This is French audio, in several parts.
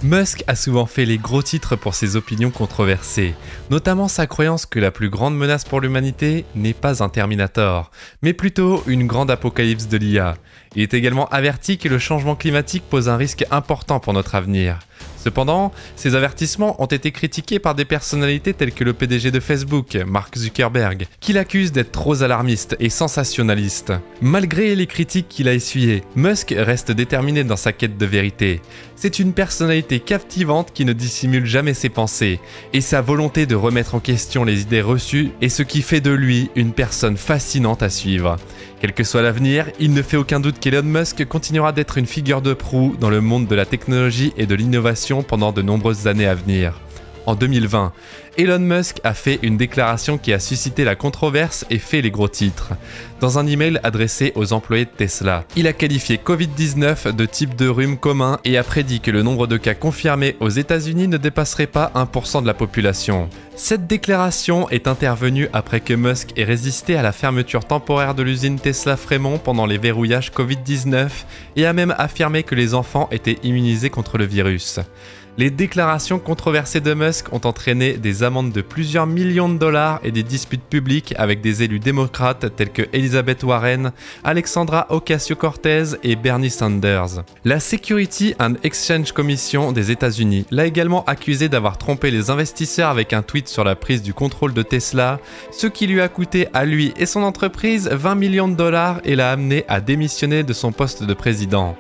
Musk a souvent fait les gros titres pour ses opinions controversées, notamment sa croyance que la plus grande menace pour l'humanité n'est pas un Terminator, mais plutôt une grande apocalypse de l'IA. Il est également averti que le changement climatique pose un risque important pour notre avenir. Cependant, ces avertissements ont été critiqués par des personnalités telles que le PDG de Facebook, Mark Zuckerberg, qui l'accuse d'être trop alarmiste et sensationnaliste. Malgré les critiques qu'il a essuyées, Musk reste déterminé dans sa quête de vérité. C'est une personnalité captivante qui ne dissimule jamais ses pensées, et sa volonté de remettre en question les idées reçues est ce qui fait de lui une personne fascinante à suivre. Quel que soit l'avenir, il ne fait aucun doute qu'Elon Musk continuera d'être une figure de proue dans le monde de la technologie et de l'innovation pendant de nombreuses années à venir. En 2020, Elon Musk a fait une déclaration qui a suscité la controverse et fait les gros titres. Dans un email adressé aux employés de Tesla, il a qualifié Covid-19 de type de rhume commun et a prédit que le nombre de cas confirmés aux États-Unis ne dépasserait pas 1% de la population. Cette déclaration est intervenue après que Musk ait résisté à la fermeture temporaire de l'usine Tesla Fremont pendant les verrouillages Covid-19 et a même affirmé que les enfants étaient immunisés contre le virus. Les déclarations controversées de Musk ont entraîné des amendes de plusieurs millions de dollars et des disputes publiques avec des élus démocrates tels que Elizabeth Warren, Alexandra Ocasio-Cortez et Bernie Sanders. La Security and Exchange Commission des États-Unis l'a également accusé d'avoir trompé les investisseurs avec un tweet sur la prise du contrôle de Tesla, ce qui lui a coûté à lui et son entreprise 20 millions de dollars et l'a amené à démissionner de son poste de président.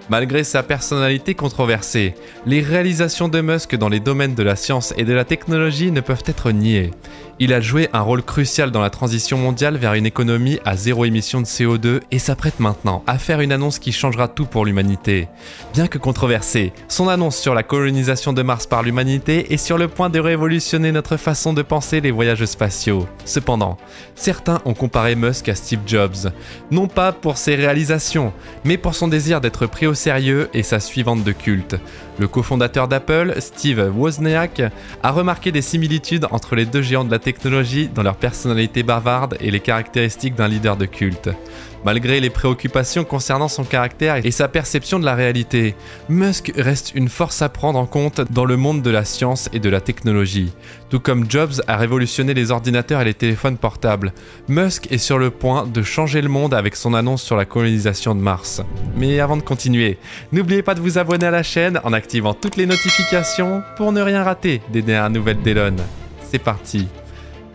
Malgré sa personnalité controversée, les réalisations de Musk dans les domaines de la science et de la technologie ne peuvent être niées. Il a joué un rôle crucial dans la transition mondiale vers une économie à zéro émission de CO2 et s'apprête maintenant à faire une annonce qui changera tout pour l'humanité. Bien que controversée, son annonce sur la colonisation de Mars par l'humanité est sur le point de révolutionner notre façon de penser les voyages spatiaux. Cependant, certains ont comparé Musk à Steve Jobs, non pas pour ses réalisations, mais pour son désir d'être pris au sérieux et sa suivante de culte. Le cofondateur d'Apple, Steve Wozniak, a remarqué des similitudes entre les deux géants de la technologie dans leur personnalité bavarde et les caractéristiques d'un leader de culte. Malgré les préoccupations concernant son caractère et sa perception de la réalité, Musk reste une force à prendre en compte dans le monde de la science et de la technologie. Tout comme Jobs a révolutionné les ordinateurs et les téléphones portables, Musk est sur le point de changer le monde avec son annonce sur la colonisation de Mars. Mais avant de continuer, n'oubliez pas de vous abonner à la chaîne en activant toutes les notifications pour ne rien rater des dernières nouvelles d'Elon. C'est parti!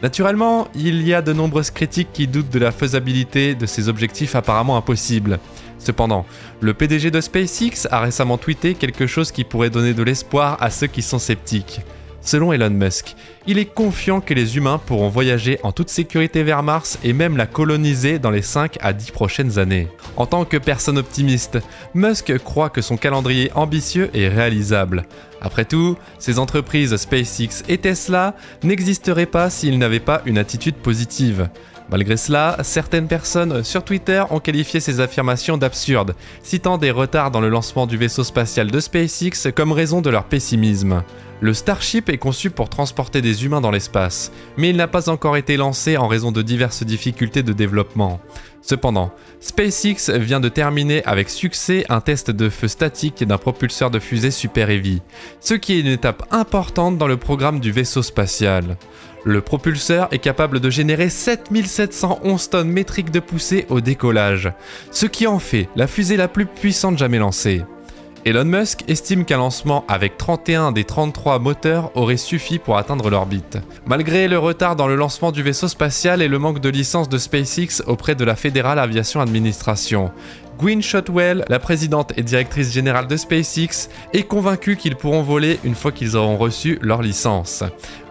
Naturellement, il y a de nombreuses critiques qui doutent de la faisabilité de ces objectifs apparemment impossibles. Cependant, le PDG de SpaceX a récemment tweeté quelque chose qui pourrait donner de l'espoir à ceux qui sont sceptiques. Selon Elon Musk, il est confiant que les humains pourront voyager en toute sécurité vers Mars et même la coloniser dans les 5 à 10 prochaines années. En tant que personne optimiste, Musk croit que son calendrier ambitieux est réalisable. Après tout, ces entreprises SpaceX et Tesla n'existeraient pas s'ils n'avaient pas une attitude positive. Malgré cela, certaines personnes sur Twitter ont qualifié ces affirmations d'absurdes, citant des retards dans le lancement du vaisseau spatial de SpaceX comme raison de leur pessimisme. Le Starship est conçu pour transporter des humains dans l'espace, mais il n'a pas encore été lancé en raison de diverses difficultés de développement. Cependant, SpaceX vient de terminer avec succès un test de feu statique d'un propulseur de fusée Super Heavy, ce qui est une étape importante dans le programme du vaisseau spatial. Le propulseur est capable de générer 7711 tonnes métriques de poussée au décollage, ce qui en fait la fusée la plus puissante jamais lancée. Elon Musk estime qu'un lancement avec 31 des 33 moteurs aurait suffi pour atteindre l'orbite. Malgré le retard dans le lancement du vaisseau spatial et le manque de licence de SpaceX auprès de la Federal Aviation Administration, Gwynne Shotwell, la présidente et directrice générale de SpaceX, est convaincue qu'ils pourront voler une fois qu'ils auront reçu leur licence.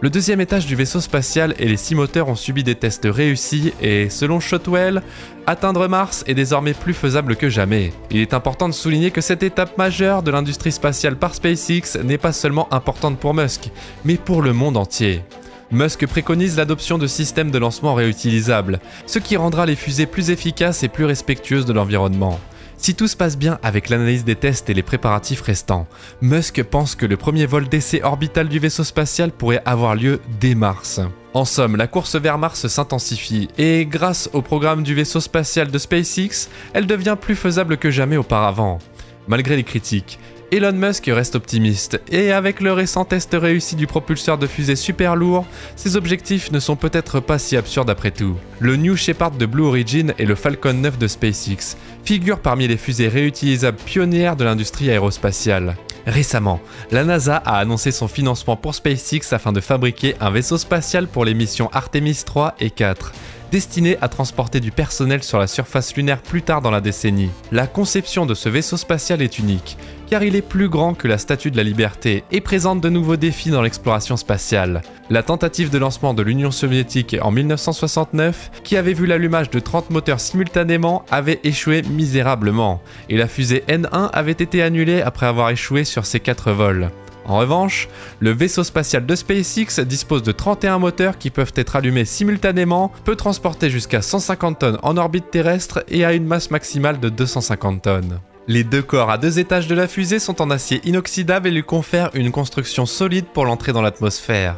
Le deuxième étage du vaisseau spatial et les 6 moteurs ont subi des tests réussis et, selon Shotwell, atteindre Mars est désormais plus faisable que jamais. Il est important de souligner que cette étape majeure de l'industrie spatiale par SpaceX n'est pas seulement importante pour Musk, mais pour le monde entier. Musk préconise l'adoption de systèmes de lancement réutilisables, ce qui rendra les fusées plus efficaces et plus respectueuses de l'environnement. Si tout se passe bien avec l'analyse des tests et les préparatifs restants, Musk pense que le premier vol d'essai orbital du vaisseau spatial pourrait avoir lieu dès mars. En somme, la course vers Mars s'intensifie et grâce au programme du vaisseau spatial de SpaceX, elle devient plus faisable que jamais auparavant. Malgré les critiques, Elon Musk reste optimiste, et avec le récent test réussi du propulseur de fusée super lourd, ses objectifs ne sont peut-être pas si absurdes après tout. Le New Shepard de Blue Origin et le Falcon 9 de SpaceX figurent parmi les fusées réutilisables pionnières de l'industrie aérospatiale. Récemment, la NASA a annoncé son financement pour SpaceX afin de fabriquer un vaisseau spatial pour les missions Artemis 3 et 4. Destiné à transporter du personnel sur la surface lunaire plus tard dans la décennie. La conception de ce vaisseau spatial est unique, car il est plus grand que la Statue de la Liberté et présente de nouveaux défis dans l'exploration spatiale. La tentative de lancement de l'Union soviétique en 1969, qui avait vu l'allumage de 30 moteurs simultanément, avait échoué misérablement, et la fusée N1 avait été annulée après avoir échoué sur ses 4 vols. En revanche, le vaisseau spatial de SpaceX dispose de 31 moteurs qui peuvent être allumés simultanément, peut transporter jusqu'à 150 tonnes en orbite terrestre et a une masse maximale de 250 tonnes. Les 2 corps à 2 étages de la fusée sont en acier inoxydable et lui confèrent une construction solide pour l'entrée dans l'atmosphère.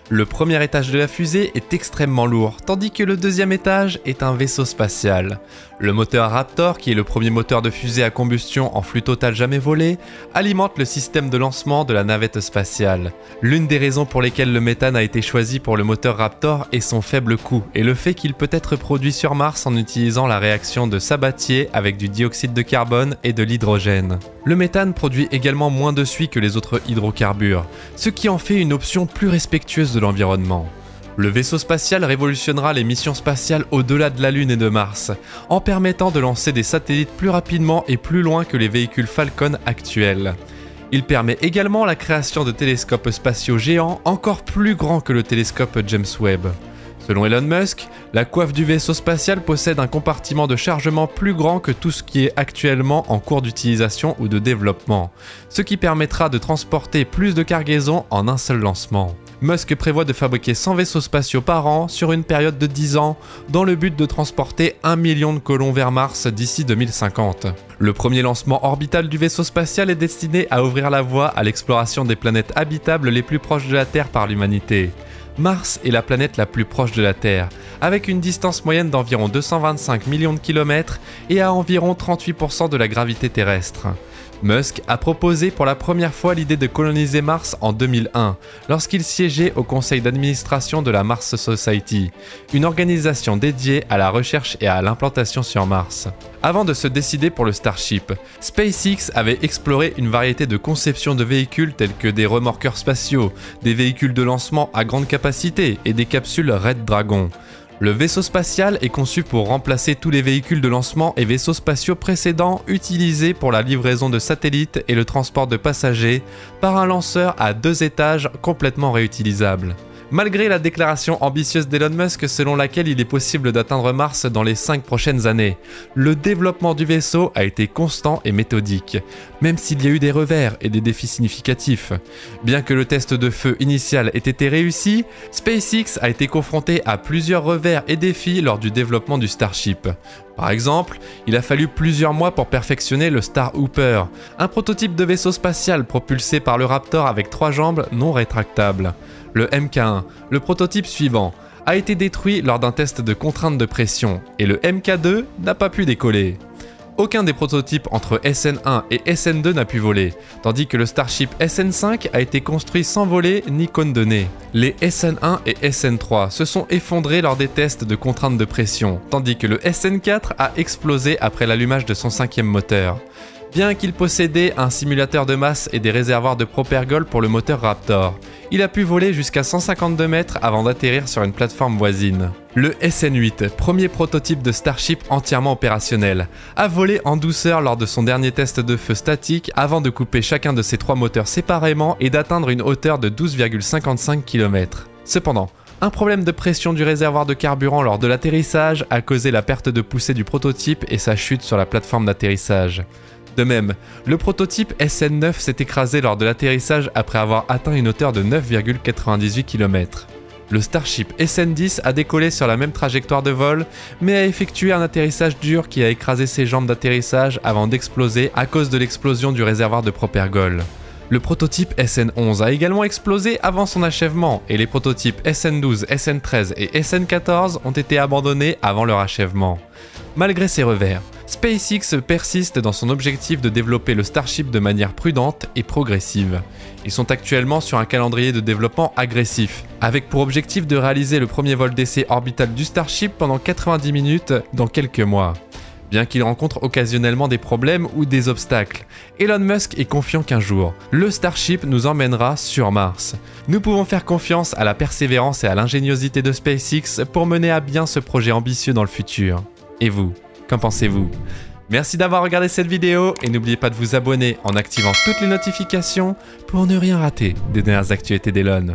Le premier étage de la fusée est extrêmement lourd, tandis que le deuxième étage est un vaisseau spatial. Le moteur Raptor, qui est le premier moteur de fusée à combustion en flux total jamais volé, alimente le système de lancement de la navette spatiale. L'une des raisons pour lesquelles le méthane a été choisi pour le moteur Raptor est son faible coût et le fait qu'il peut être produit sur Mars en utilisant la réaction de Sabatier avec du dioxyde de carbone et de l'hydrogène. Le méthane produit également moins de suie que les autres hydrocarbures, ce qui en fait une option plus respectueuse de l'environnement. Le vaisseau spatial révolutionnera les missions spatiales au-delà de la Lune et de Mars, en permettant de lancer des satellites plus rapidement et plus loin que les véhicules Falcon actuels. Il permet également la création de télescopes spatiaux géants encore plus grands que le télescope James Webb. Selon Elon Musk, la coiffe du vaisseau spatial possède un compartiment de chargement plus grand que tout ce qui est actuellement en cours d'utilisation ou de développement, ce qui permettra de transporter plus de cargaisons en un seul lancement. Musk prévoit de fabriquer 100 vaisseaux spatiaux par an sur une période de 10 ans, dans le but de transporter 1 million de colons vers Mars d'ici 2050. Le premier lancement orbital du vaisseau spatial est destiné à ouvrir la voie à l'exploration des planètes habitables les plus proches de la Terre par l'humanité. Mars est la planète la plus proche de la Terre, avec une distance moyenne d'environ 225 millions de kilomètres et à environ 38% de la gravité terrestre. Musk a proposé pour la première fois l'idée de coloniser Mars en 2001, lorsqu'il siégeait au conseil d'administration de la Mars Society, une organisation dédiée à la recherche et à l'implantation sur Mars. Avant de se décider pour le Starship, SpaceX avait exploré une variété de conceptions de véhicules tels que des remorqueurs spatiaux, des véhicules de lancement à grande capacité et des capsules Red Dragon. Le vaisseau spatial est conçu pour remplacer tous les véhicules de lancement et vaisseaux spatiaux précédents utilisés pour la livraison de satellites et le transport de passagers par un lanceur à 2 étages complètement réutilisable. Malgré la déclaration ambitieuse d'Elon Musk selon laquelle il est possible d'atteindre Mars dans les 5 prochaines années, le développement du vaisseau a été constant et méthodique, même s'il y a eu des revers et des défis significatifs. Bien que le test de feu initial ait été réussi, SpaceX a été confronté à plusieurs revers et défis lors du développement du Starship. Par exemple, il a fallu plusieurs mois pour perfectionner le Star Hooper, un prototype de vaisseau spatial propulsé par le Raptor avec 3 jambes non rétractables. Le Mk1, le prototype suivant, a été détruit lors d'un test de contrainte de pression et le Mk2 n'a pas pu décoller. Aucun des prototypes entre SN1 et SN2 n'a pu voler, tandis que le Starship SN5 a été construit sans voler ni cône de nez. Les SN1 et SN3 se sont effondrés lors des tests de contrainte de pression, tandis que le SN4 a explosé après l'allumage de son 5e moteur. Bien qu'il possédait un simulateur de masse et des réservoirs de propergol pour le moteur Raptor, il a pu voler jusqu'à 152 mètres avant d'atterrir sur une plateforme voisine. Le SN8, premier prototype de Starship entièrement opérationnel, a volé en douceur lors de son dernier test de feu statique avant de couper chacun de ses 3 moteurs séparément et d'atteindre une hauteur de 12,55 km. Cependant, un problème de pression du réservoir de carburant lors de l'atterrissage a causé la perte de poussée du prototype et sa chute sur la plateforme d'atterrissage. De même, le prototype SN9 s'est écrasé lors de l'atterrissage après avoir atteint une hauteur de 9,98 km. Le Starship SN10 a décollé sur la même trajectoire de vol, mais a effectué un atterrissage dur qui a écrasé ses jambes d'atterrissage avant d'exploser à cause de l'explosion du réservoir de propergol. Le prototype SN11 a également explosé avant son achèvement et les prototypes SN12, SN13 et SN14 ont été abandonnés avant leur achèvement. Malgré ces revers, SpaceX persiste dans son objectif de développer le Starship de manière prudente et progressive. Ils sont actuellement sur un calendrier de développement agressif, avec pour objectif de réaliser le premier vol d'essai orbital du Starship pendant 90 minutes dans quelques mois. Bien qu'il rencontre occasionnellement des problèmes ou des obstacles, Elon Musk est confiant qu'un jour, le Starship nous emmènera sur Mars. Nous pouvons faire confiance à la persévérance et à l'ingéniosité de SpaceX pour mener à bien ce projet ambitieux dans le futur. Et vous, qu'en pensez-vous ? Merci d'avoir regardé cette vidéo et n'oubliez pas de vous abonner en activant toutes les notifications pour ne rien rater des dernières actualités d'Elon.